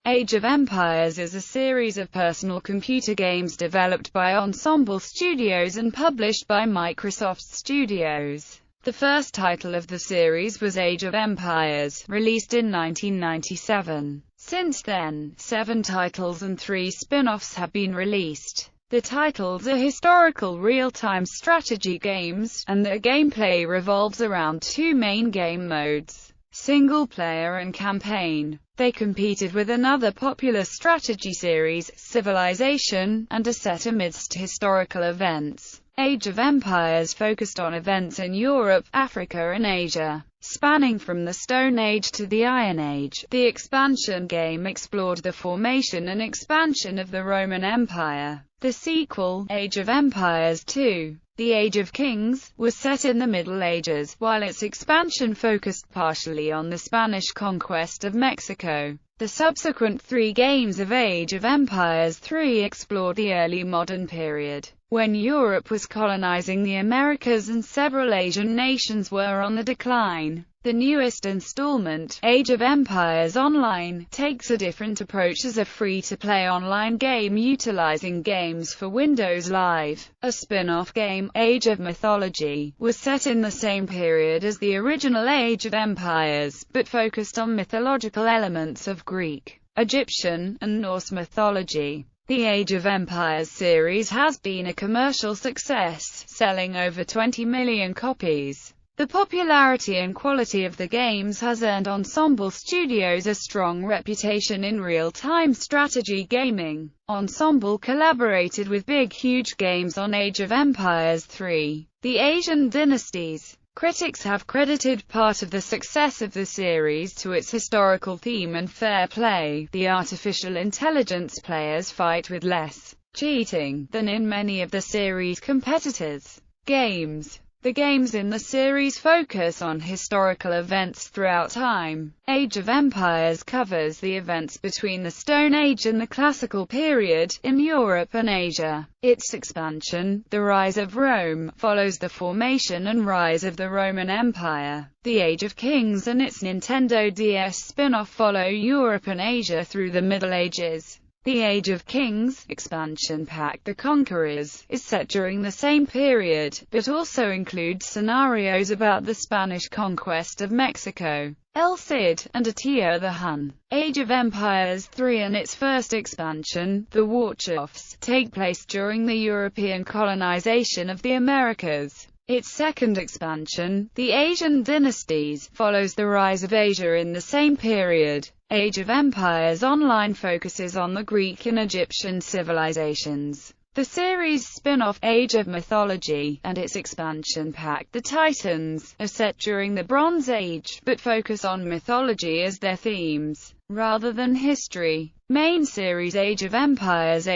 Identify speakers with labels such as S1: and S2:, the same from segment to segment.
S1: Age of Empires is a series of personal computer games developed by Ensemble Studios and published by Microsoft Studios. The first title of the series was Age of Empires, released in 1997. Since then, 7 titles and 3 spin-offs have been released. The titles are historical real-time strategy games, and their gameplay revolves around 2 main game modes: single-player and campaign. They competed with another popular strategy series, Civilization, and are set amidst historical events. Age of Empires focused on events in Europe, Africa and Asia, spanning from the Stone Age to the Iron Age. The expansion game explored the formation and expansion of the Roman Empire. The sequel, Age of Empires II, The Age of Kings, was set in the Middle Ages, while its expansion focused partially on the Spanish conquest of Mexico. The subsequent 3 games of Age of Empires III explored the early modern period, when Europe was colonizing the Americas and several Asian nations were on the decline. The newest installment, Age of Empires Online, takes a different approach as a free-to-play online game utilizing games for Windows Live. A spin-off game, Age of Mythology, was set in the same period as the original Age of Empires, but focused on mythological elements of Greek, Egyptian, and Norse mythology. The Age of Empires series has been a commercial success, selling over 20 million copies. The popularity and quality of the games has earned Ensemble Studios a strong reputation in real-time strategy gaming. Ensemble collaborated with Big Huge Games on Age of Empires III, The Asian Dynasties. Critics have credited part of the success of the series to its historical theme and fair play. The artificial intelligence players fight with less cheating than in many of the series' competitors' games. The games in the series focus on historical events throughout time. Age of Empires covers the events between the Stone Age and the Classical period, in Europe and Asia. Its expansion, The Rise of Rome, follows the formation and rise of the Roman Empire. The Age of Kings and its Nintendo DS spin-off follow Europe and Asia through the Middle Ages. The Age of Kings expansion pack, The Conquerors, is set during the same period, but also includes scenarios about the Spanish conquest of Mexico, El Cid, and Attila the Hun. Age of Empires III and its first expansion, The Warchofs, take place during the European colonization of the Americas. Its second expansion, The Asian Dynasties, follows the rise of Asia in the same period. Age of Empires Online focuses on the Greek and Egyptian civilizations. The series' spin-off, Age of Mythology, and its expansion pack, The Titans, are set during the Bronze Age, but focus on mythology as their themes, rather than history. Main series Age of Empires,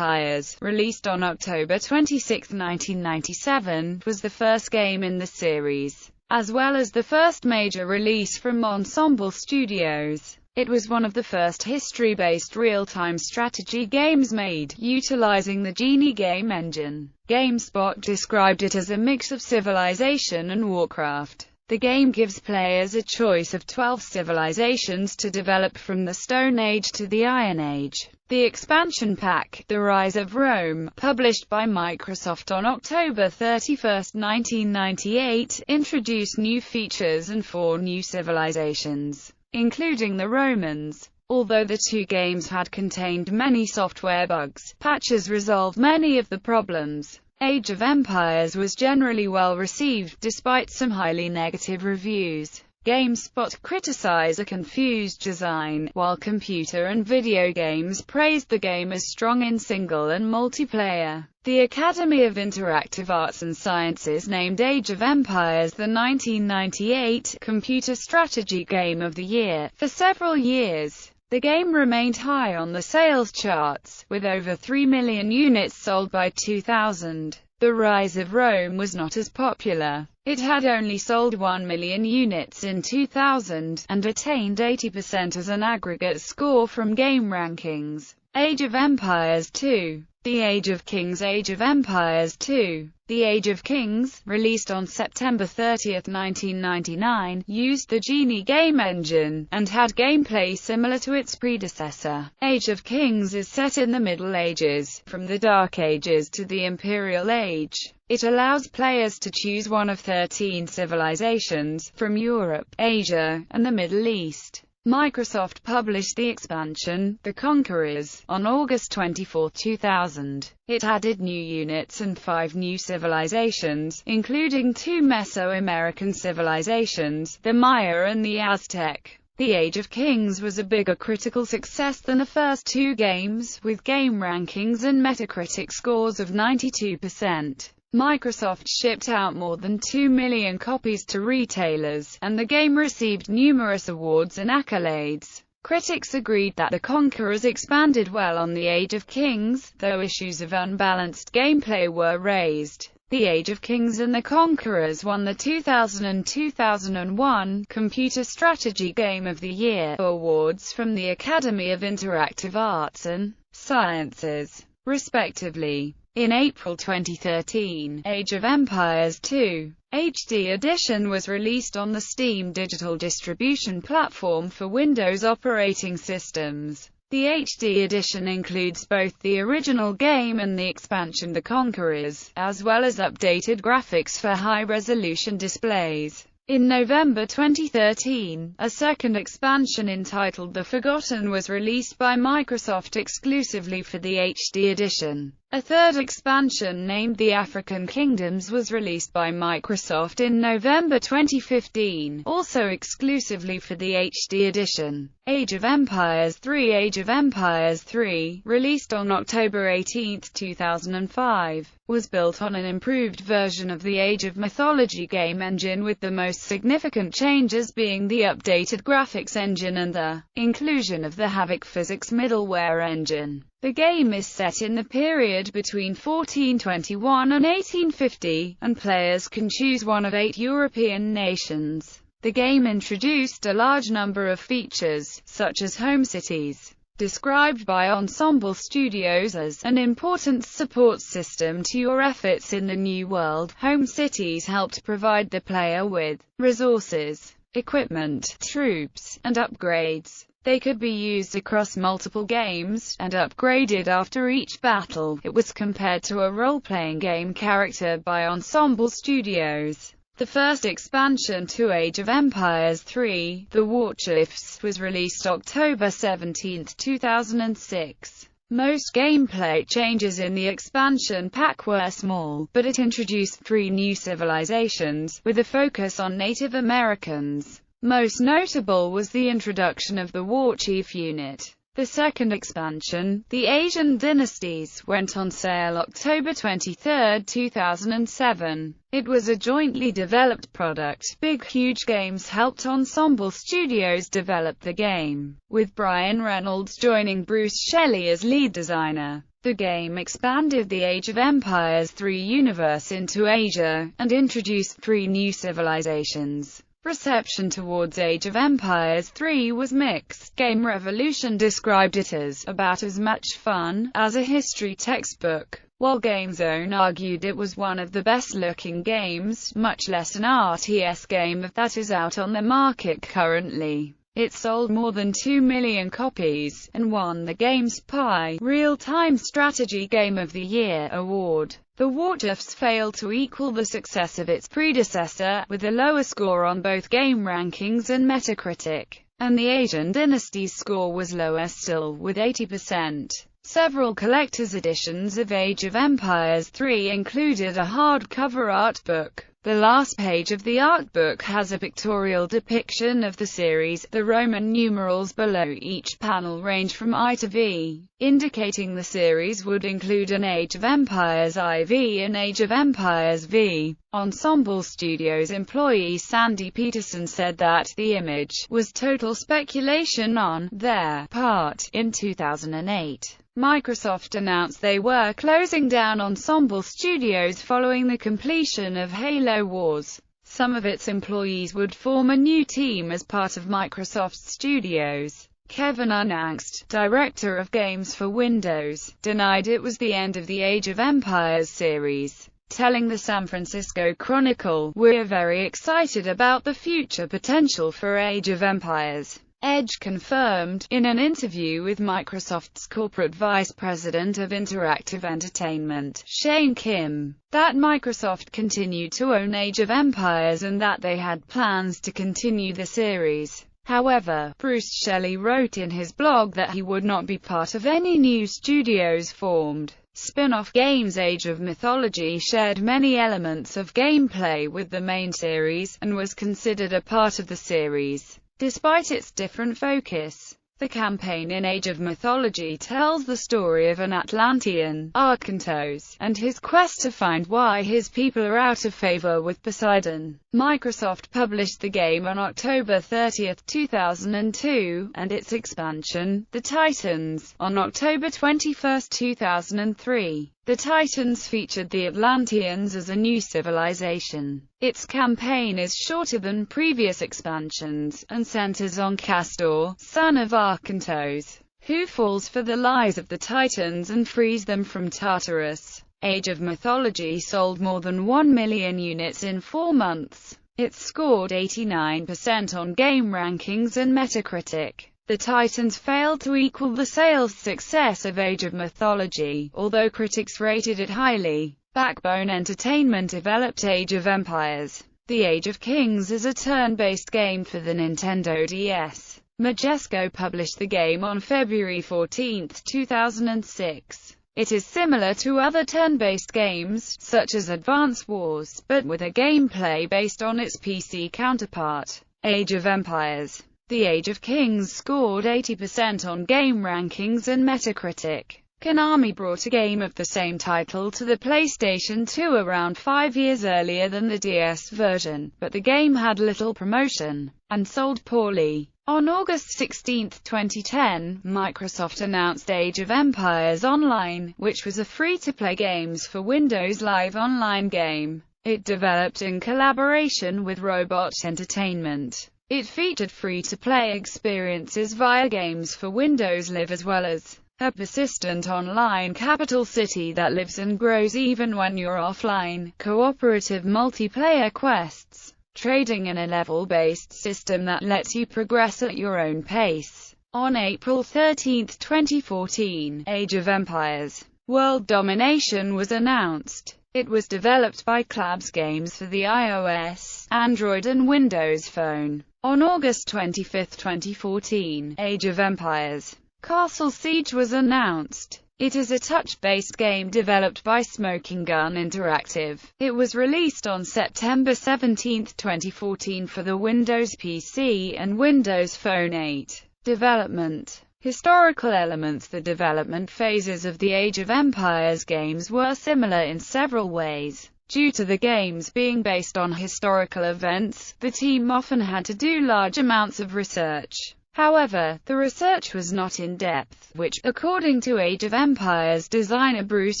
S1: released on October 26, 1997, was the first game in the series, as well as the first major release from Ensemble Studios. It was one of the first history-based real-time strategy games made, utilizing the Genie game engine. GameSpot described it as a mix of Civilization and Warcraft. The game gives players a choice of 12 civilizations to develop from the Stone Age to the Iron Age. The expansion pack, The Rise of Rome, published by Microsoft on October 31, 1998, introduced new features and 4 new civilizations, including the Romans. Although the 2 games had contained many software bugs, patches resolved many of the problems. Age of Empires was generally well received, despite some highly negative reviews. GameSpot criticized a confused design, while Computer and Video Games praised the game as strong in single and multiplayer. The Academy of Interactive Arts and Sciences named Age of Empires the 1998 Computer Strategy Game of the Year. For several years, the game remained high on the sales charts, with over 3 million units sold by 2000. The Rise of Rome was not as popular. It had only sold 1 million units in 2000, and attained 80% as an aggregate score from Game Rankings. Age of Empires II, The Age of Kings, Age of Empires 2. The Age of Kings, released on September 30, 1999, used the Genie game engine, and had gameplay similar to its predecessor. Age of Kings is set in the Middle Ages, from the Dark Ages to the Imperial Age. It allows players to choose one of 13 civilizations, from Europe, Asia, and the Middle East. Microsoft published the expansion, The Conquerors, on August 24, 2000. It added new units and 5 new civilizations, including 2 Mesoamerican civilizations, the Maya and the Aztec. The Age of Kings was a bigger critical success than the first 2 games, with game rankings and Metacritic scores of 92%. Microsoft shipped out more than 2 million copies to retailers, and the game received numerous awards and accolades. Critics agreed that The Conquerors expanded well on The Age of Kings, though issues of unbalanced gameplay were raised. The Age of Kings and The Conquerors won the 2000 and 2001 Computer Strategy Game of the Year awards from the Academy of Interactive Arts and Sciences, respectively. In April 2013, Age of Empires 2 HD Edition was released on the Steam digital distribution platform for Windows operating systems. The HD Edition includes both the original game and the expansion The Conquerors, as well as updated graphics for high-resolution displays. In November 2013, a second expansion entitled The Forgotten was released by Microsoft exclusively for the HD Edition. A third expansion named The African Kingdoms was released by Microsoft in November 2015, also exclusively for the HD Edition. Age of Empires 3 Age of Empires 3, released on October 18, 2005, was built on an improved version of the Age of Mythology game engine, with the most significant changes being the updated graphics engine and the inclusion of the Havoc physics middleware engine. The game is set in the period between 1421 and 1850, and players can choose one of 8 European nations. The game introduced a large number of features, such as home cities, described by Ensemble Studios as an important support system to your efforts in the new world. Home cities helped provide the player with resources, equipment, troops, and upgrades. They could be used across multiple games, and upgraded after each battle. It was compared to a role-playing game character by Ensemble Studios. The first expansion to Age of Empires 3, The Warchiefs, was released October 17, 2006. Most gameplay changes in the expansion pack were small, but it introduced 3 new civilizations, with a focus on Native Americans. Most notable was the introduction of the Warchief unit. The second expansion, The Asian Dynasties, went on sale October 23, 2007. It was a jointly developed product. Big Huge Games helped Ensemble Studios develop the game, with Brian Reynolds joining Bruce Shelley as lead designer. The game expanded the Age of Empires 3 universe into Asia, and introduced 3 new civilizations. Reception towards Age of Empires 3 was mixed. Game Revolution described it as about as much fun as a history textbook, while GameZone argued it was one of the best-looking games, much less an RTS game that is out on the market currently. It sold more than 2 million copies, and won the GameSpy Real-Time Strategy Game of the Year award. The Warchiefs failed to equal the success of its predecessor, with a lower score on both game rankings and Metacritic, and the Asian Dynasties score was lower still, with 80%. Several collector's editions of Age of Empires 3 included a hardcover art book. The last page of the art book has a pictorial depiction of the series. The Roman numerals below each panel range from I to V, indicating the series would include an Age of Empires IV and Age of Empires V. Ensemble Studios employee Sandy Peterson said that the image was total speculation on their part. In 2008, Microsoft announced they were closing down Ensemble Studios following the completion of Halo Wars. Some of its employees would form a new team as part of Microsoft Studios. Kevin Unangst, director of games for Windows, denied it was the end of the Age of Empires series, telling the San Francisco Chronicle, "We're very excited about the future potential for Age of Empires." Edge confirmed, in an interview with Microsoft's corporate vice president of interactive entertainment, Shane Kim, that Microsoft continued to own Age of Empires and that they had plans to continue the series. However, Bruce Shelley wrote in his blog that he would not be part of any new studios formed. Spin-off games Age of Mythology shared many elements of gameplay with the main series, and was considered a part of the series. Despite its different focus, the campaign in Age of Mythology tells the story of an Atlantean, Arkantos, and his quest to find why his people are out of favor with Poseidon. Microsoft published the game on October 30, 2002, and its expansion, The Titans, on October 21, 2003. The Titans featured the Atlanteans as a new civilization. Its campaign is shorter than previous expansions, and centers on Castor, son of Arkantos, who falls for the lies of the Titans and frees them from Tartarus. Age of Mythology sold more than 1 million units in 4 months. It scored 89% on game rankings and Metacritic. The Titans failed to equal the sales success of Age of Mythology, although critics rated it highly. Backbone Entertainment developed Age of Empires. The Age of Kings is a turn-based game for the Nintendo DS. Majesco published the game on February 14, 2006. It is similar to other turn-based games, such as Advance Wars, but with a gameplay based on its PC counterpart, Age of Empires. The Age of Kings scored 80% on game rankings and Metacritic. Konami brought a game of the same title to the PlayStation 2 around 5 years earlier than the DS version, but the game had little promotion, and sold poorly. On August 16, 2010, Microsoft announced Age of Empires Online, which was a free-to-play games for Windows Live online game. It developed in collaboration with Robot Entertainment. It featured free-to-play experiences via games for Windows Live as well as a persistent online capital city that lives and grows even when you're offline, cooperative multiplayer quests, trading in a level-based system that lets you progress at your own pace. On April 13, 2014, Age of Empires World Domination was announced. It was developed by Clabs Games for the iOS, Android and Windows Phone. On August 25, 2014, Age of Empires Castle Siege was announced. It is a touch-based game developed by Smoking Gun Interactive. It was released on September 17, 2014 for the Windows PC and Windows Phone 8. Development. Historical elements. The development phases of the Age of Empires games were similar in several ways. Due to the games being based on historical events, the team often had to do large amounts of research. However, the research was not in-depth, which, according to Age of Empires designer Bruce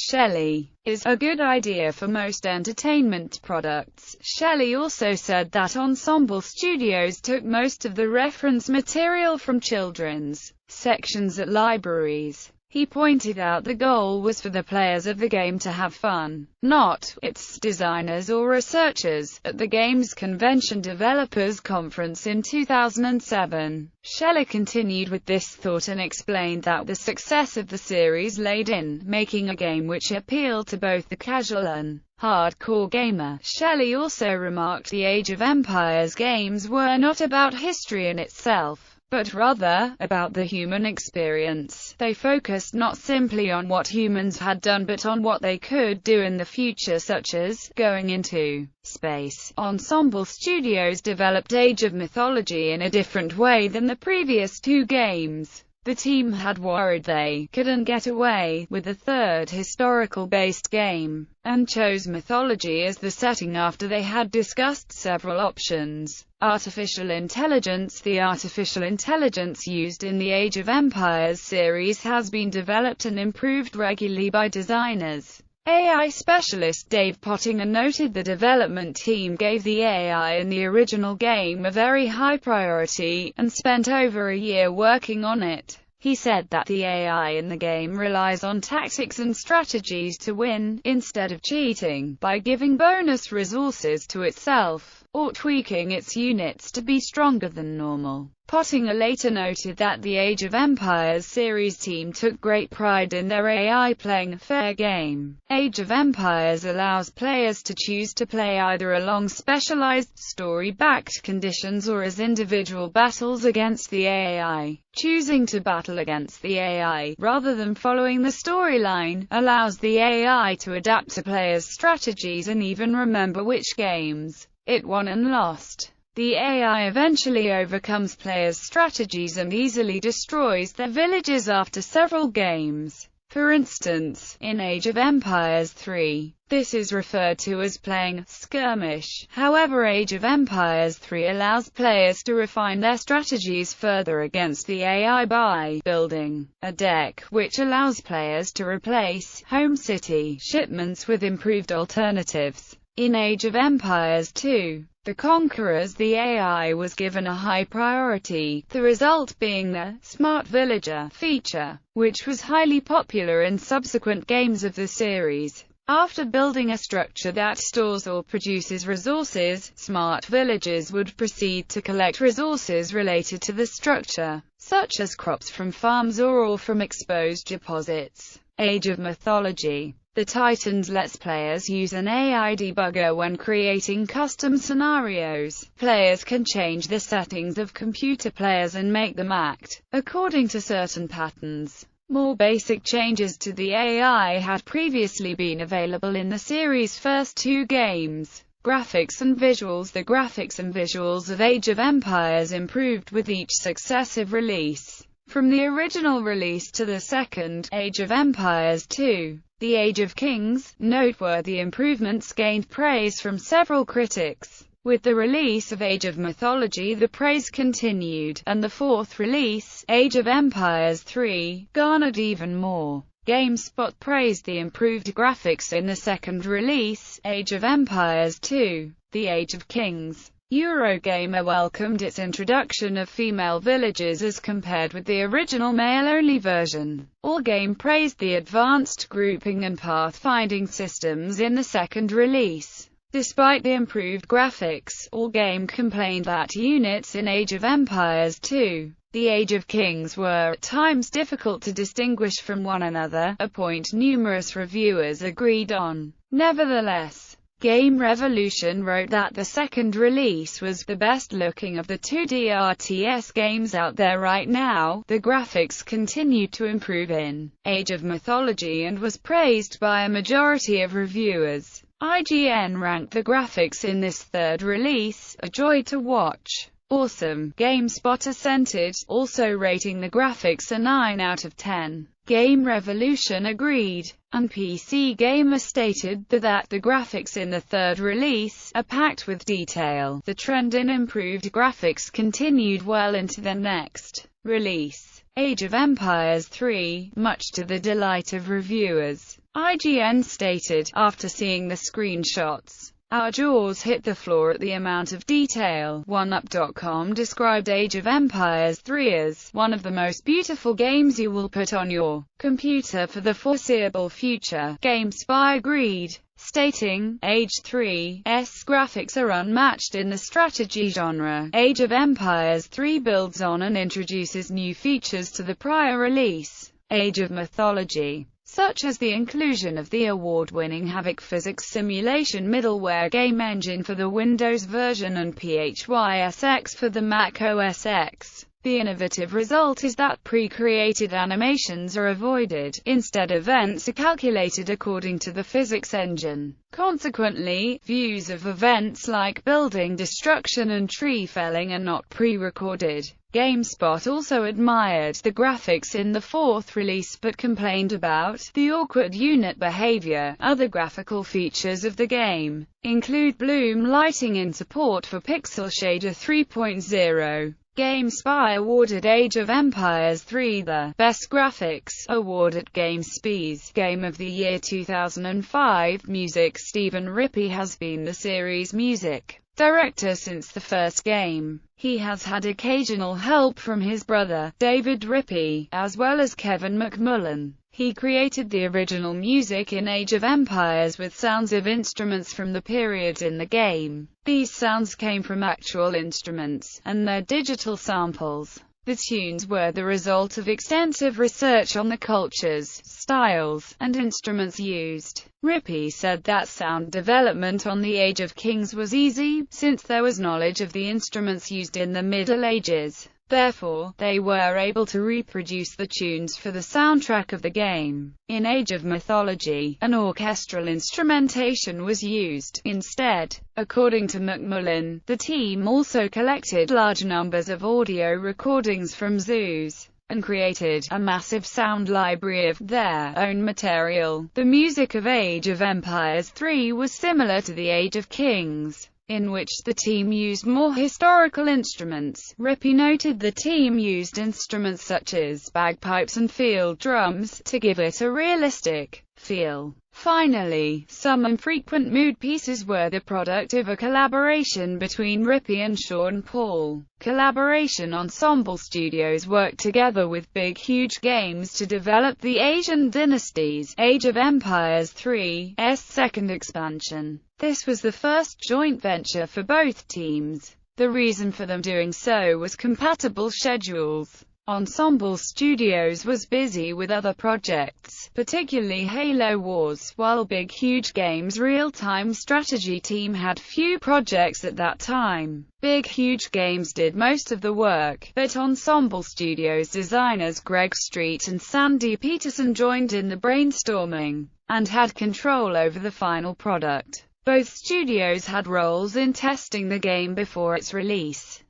S1: Shelley, is a good idea for most entertainment products. Shelley also said that Ensemble Studios took most of the reference material from children's sections at libraries. He pointed out the goal was for the players of the game to have fun, not its designers or researchers. At the Games Convention Developers Conference in 2007, Shelley continued with this thought and explained that the success of the series laid in making a game which appealed to both the casual and hardcore gamer. Shelley also remarked the Age of Empires games were not about history in itself, but rather about the human experience. They focused not simply on what humans had done but on what they could do in the future, such as going into space. Ensemble Studios developed Age of Mythology in a different way than the previous two games. The team had worried they couldn't get away with a third historical-based game, and chose mythology as the setting after they had discussed several options. Artificial intelligence. The artificial intelligence used in the Age of Empires series has been developed and improved regularly by designers. AI specialist Dave Pottinger noted the development team gave the AI in the original game a very high priority, and spent over a year working on it. He said that the AI in the game relies on tactics and strategies to win, instead of cheating, by giving bonus resources to itself, or tweaking its units to be stronger than normal. Pottinger later noted that the Age of Empires series team took great pride in their AI playing a fair game. Age of Empires allows players to choose to play either along specialized, story-backed conditions or as individual battles against the AI. Choosing to battle against the AI, rather than following the storyline, allows the AI to adapt to players' strategies and even remember which games it won and lost. The AI eventually overcomes players' strategies and easily destroys their villages after several games. For instance, in Age of Empires 3, this is referred to as playing skirmish. However, Age of Empires 3 allows players to refine their strategies further against the AI by building a deck, which allows players to replace home city shipments with improved alternatives. In Age of Empires 2, the Conquerors, the AI was given a high priority, the result being the Smart Villager feature, which was highly popular in subsequent games of the series. After building a structure that stores or produces resources, smart villagers would proceed to collect resources related to the structure, such as crops from farms or ore from exposed deposits. Age of Mythology. The Titans lets players use an AI debugger when creating custom scenarios. Players can change the settings of computer players and make them act according to certain patterns. More basic changes to the AI had previously been available in the series' first two games. Graphics and visuals. The graphics and visuals of Age of Empires improved with each successive release. From the original release to the second, Age of Empires 2, The Age of Kings, noteworthy improvements gained praise from several critics. With the release of Age of Mythology, the praise continued, and the fourth release, Age of Empires 3, garnered even more. GameSpot praised the improved graphics in the second release, Age of Empires 2, The Age of Kings. Eurogamer welcomed its introduction of female villagers as compared with the original male-only version. Allgame praised the advanced grouping and pathfinding systems in the second release. Despite the improved graphics, Allgame complained that units in Age of Empires 2, The Age of Kings were at times difficult to distinguish from one another, a point numerous reviewers agreed on. Nevertheless, Game Revolution wrote that the second release was the best looking of the 2D RTS games out there right now. The graphics continued to improve in Age of Mythology and was praised by a majority of reviewers. IGN ranked the graphics in this third release a joy to watch. Awesome. GameSpot assented, also rating the graphics a 9 out of 10. Game Revolution agreed, and PC Gamer stated that the graphics in the third release are packed with detail. The trend in improved graphics continued well into the next release, Age of Empires 3, much to the delight of reviewers. IGN stated, after seeing the screenshots, "Our jaws hit the floor at the amount of detail." OneUp.com described Age of Empires 3 as one of the most beautiful games you will put on your computer for the foreseeable future. GameSpy agreed, stating, Age 3's graphics are unmatched in the strategy genre. Age of Empires 3 builds on and introduces new features to the prior release, Age of Mythology, such as the inclusion of the award-winning Havoc physics simulation middleware game engine for the Windows version and PHYSX for the Mac OS X. The innovative result is that pre-created animations are avoided. Instead, events are calculated according to the physics engine. Consequently, views of events like building destruction and tree felling are not pre-recorded. GameSpot also admired the graphics in the fourth release but complained about the awkward unit behavior. Other graphical features of the game include bloom lighting and support for Pixel Shader 3.0. GameSpy awarded Age of Empires 3 the Best Graphics award at GameSpy's Game of the Year 2005. Music. Stephen Rippey has been the series' music director since the first game. He has had occasional help from his brother, David Rippey, as well as Kevin McMullen. He created the original music in Age of Empires with sounds of instruments from the periods in the game. These sounds came from actual instruments, and their digital samples. The tunes were the result of extensive research on the cultures, styles, and instruments used. Rippey said that sound development on the Age of Kings was easy, since there was knowledge of the instruments used in the Middle Ages. Therefore, they were able to reproduce the tunes for the soundtrack of the game. In Age of Mythology, an orchestral instrumentation was used instead. According to McMullen, the team also collected large numbers of audio recordings from zoos and created a massive sound library of their own material. The music of Age of Empires 3 was similar to the Age of Kings, in which the team used more historical instruments. Rippey noted the team used instruments such as bagpipes and field drums to give it a realistic feel. Finally, some infrequent mood pieces were the product of a collaboration between Rippey and Sean Paul. Collaboration. Ensemble Studios worked together with Big Huge Games to develop the Asian Dynasties, Age of Empires 3's second expansion. This was the first joint venture for both teams. The reason for them doing so was compatible schedules. Ensemble Studios was busy with other projects, particularly Halo Wars, while Big Huge Games' real-time strategy team had few projects at that time. Big Huge Games did most of the work, but Ensemble Studios designers Greg Street and Sandy Peterson joined in the brainstorming, and had control over the final product. Both studios had roles in testing the game before its release.